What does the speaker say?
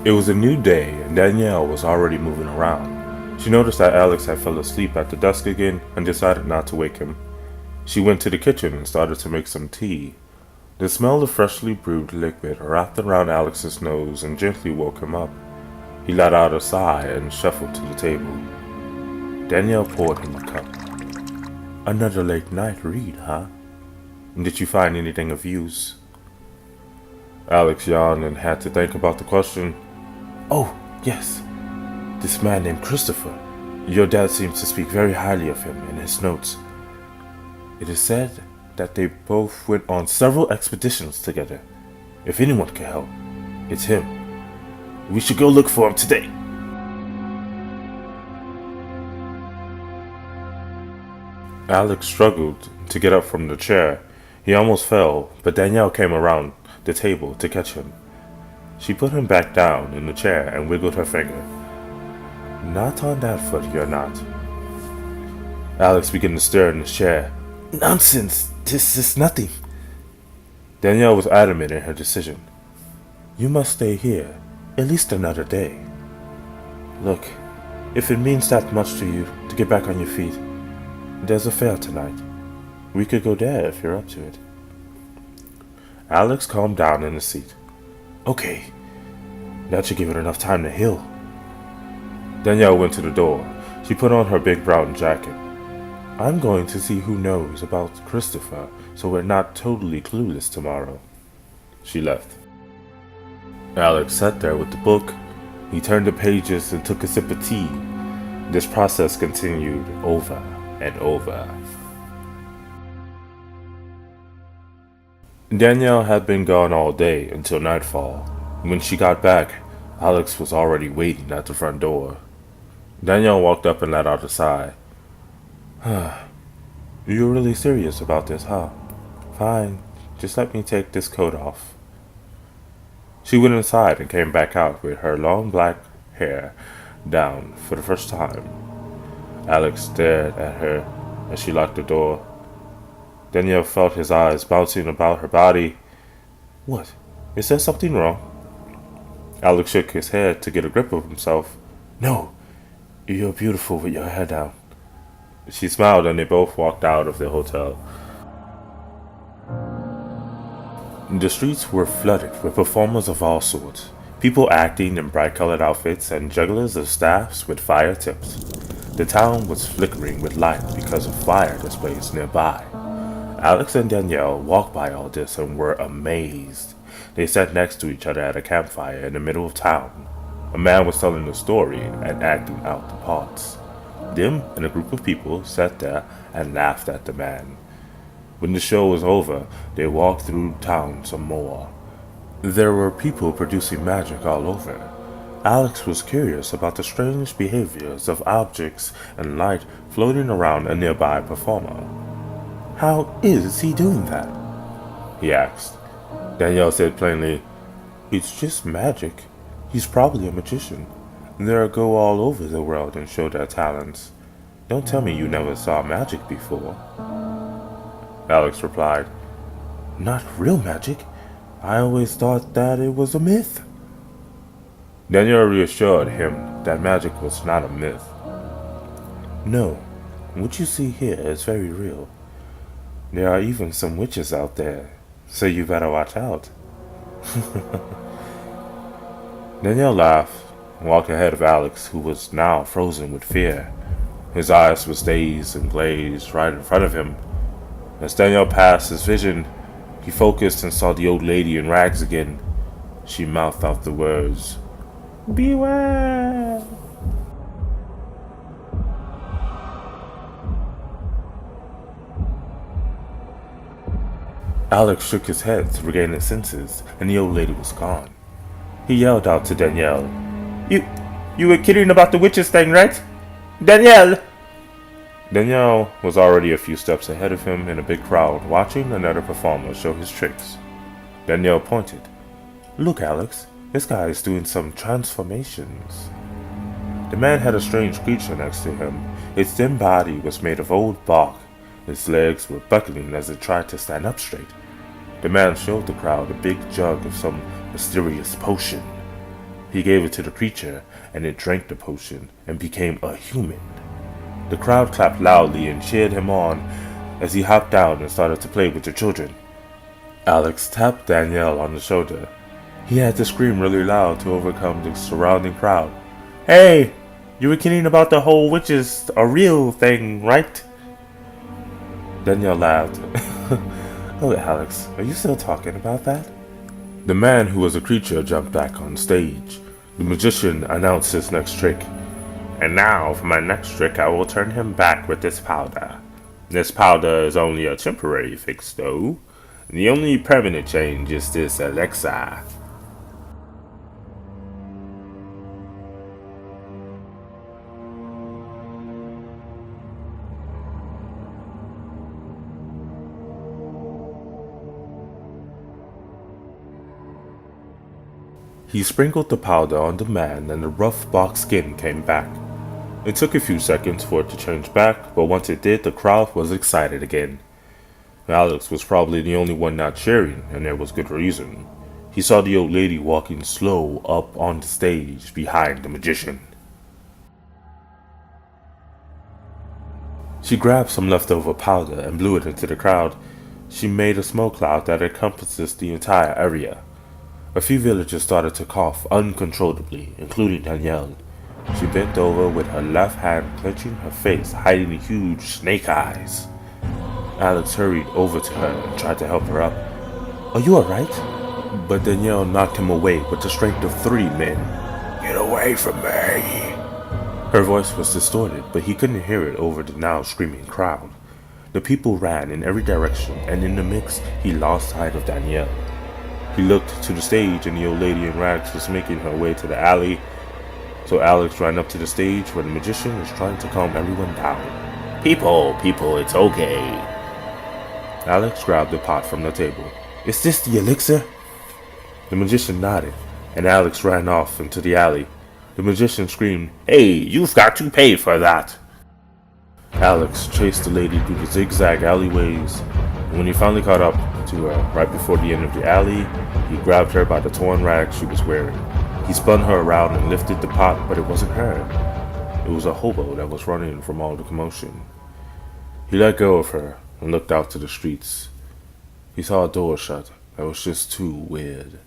It was a new day, and Danielle was already moving around. She noticed that Alex had fell asleep at the desk again and decided not to wake him. She went to the kitchen and started to make some tea. The smell of freshly brewed liquid wrapped around Alex's nose and gently woke him up. He let out a sigh and shuffled to the table. Danielle poured him a cup. "Another late night read, huh? Did you find anything of use?" Alex yawned and had to think about the question. "Oh, yes. This man named Christopher. Your dad seems to speak very highly of him in his notes. It is said that they both went on several expeditions together. If anyone can help, it's him. We should go look for him today." Alex struggled to get up from the chair. He almost fell, but Danielle came around the table to catch him. She put him back down in the chair and wiggled her finger. "Not on that foot, you're not." Alex began to stir in his chair. "Nonsense! This is nothing." Danielle was adamant in her decision. "You must stay here, at least another day. Look, if it means that much to you to get back on your feet, there's a fair tonight. We could go there if you're up to it." Alex calmed down in his seat. "Okay, that should give it enough time to heal." Danielle went to the door. She put on her big brown jacket. "I'm going to see who knows about Christopher, so we're not totally clueless tomorrow." She left. Alex sat there with the book. He turned the pages and took a sip of tea. This process continued over and over. Danielle had been gone all day until nightfall. When she got back, Alex was already waiting at the front door. Danielle walked up and let out a sigh. "You're really serious about this, huh? Fine, just let me take this coat off." She went inside and came back out with her long black hair down for the first time. Alex stared at her as she locked the door. Danielle felt his eyes bouncing about her body. "What? Is there something wrong?" Alex shook his head to get a grip of himself. "No, you're beautiful with your hair down." She smiled and they both walked out of the hotel. The streets were flooded with performers of all sorts, people acting in bright-colored outfits and jugglers of staffs with fire tips. The town was flickering with light because of fire displays nearby. Alex and Danielle walked by all this and were amazed. They sat next to each other at a campfire in the middle of town. A man was telling a story and acting out the parts. Them and a group of people sat there and laughed at the man. When the show was over, they walked through town some more. There were people producing magic all over. Alex was curious about the strange behaviors of objects and light floating around a nearby performer. "How is he doing that?" he asked. Danielle said plainly, "It's just magic. He's probably a magician. They go all over the world and show their talents. Don't tell me you never saw magic before." Alex replied, "Not real magic. I always thought that it was a myth." Danielle reassured him that magic was not a myth. "No, what you see here is very real. There are even some witches out there, so you better watch out." Danielle laughed and walked ahead of Alex, who was now frozen with fear. His eyes were dazed and glazed right in front of him. As Danielle passed his vision, he focused and saw the old lady in rags again. She mouthed out the words, "Beware!" Alex shook his head to regain his senses, and the old lady was gone. He yelled out to Danielle, You were kidding about the witches thing, right? Danielle!" Danielle was already a few steps ahead of him in a big crowd, watching another performer show his tricks. Danielle pointed. "Look, Alex, this guy is doing some transformations." The man had a strange creature next to him. Its thin body was made of old bark. Its legs were buckling as it tried to stand up straight. The man showed the crowd a big jug of some mysterious potion. He gave it to the creature, and it drank the potion and became a human. The crowd clapped loudly and cheered him on as he hopped down and started to play with the children. Alex tapped Danielle on the shoulder. He had to scream really loud to overcome the surrounding crowd. Hey, you were kidding about the whole witches a real thing, right? Danielle laughed. Oh, Alex, are you still talking about that? The man who was a creature jumped back on stage. The magician announced his next trick. And now, for my next trick, I will turn him back with this powder. This powder is only a temporary fix, though. The only permanent change is this elixir. He sprinkled the powder on the man and the rough box skin came back. It took a few seconds for it to change back, but once it did, the crowd was excited again. Alex was probably the only one not cheering, and there was good reason. He saw the old lady walking slow up on the stage behind the magician. She grabbed some leftover powder and blew it into the crowd. She made a smoke cloud that encompasses the entire area. A few villagers started to cough uncontrollably, including Danielle. She bent over with her left hand clenching her face, hiding the huge snake eyes. Alex hurried over to her and tried to help her up. Are you alright? But Danielle knocked him away with the strength of 3 men. Get away from me! Her voice was distorted, but he couldn't hear it over the now screaming crowd. The people ran in every direction, and in the mix, he lost sight of Danielle. He looked to the stage and the old lady in rags was making her way to the alley. So Alex ran up to the stage where the magician was trying to calm everyone down. People, it's okay. Alex grabbed the pot from the table. Is this the elixir? The magician nodded, and Alex ran off into the alley. The magician screamed, Hey, you've got to pay for that. Alex chased the lady through the zigzag alleyways, and when he finally caught up to her right before the end of the alley, he grabbed her by the torn rag she was wearing. He spun her around and lifted the pot, but it wasn't her. It was a hobo that was running from all the commotion. He let go of her and looked out to the streets. He saw a door shut that was just too weird.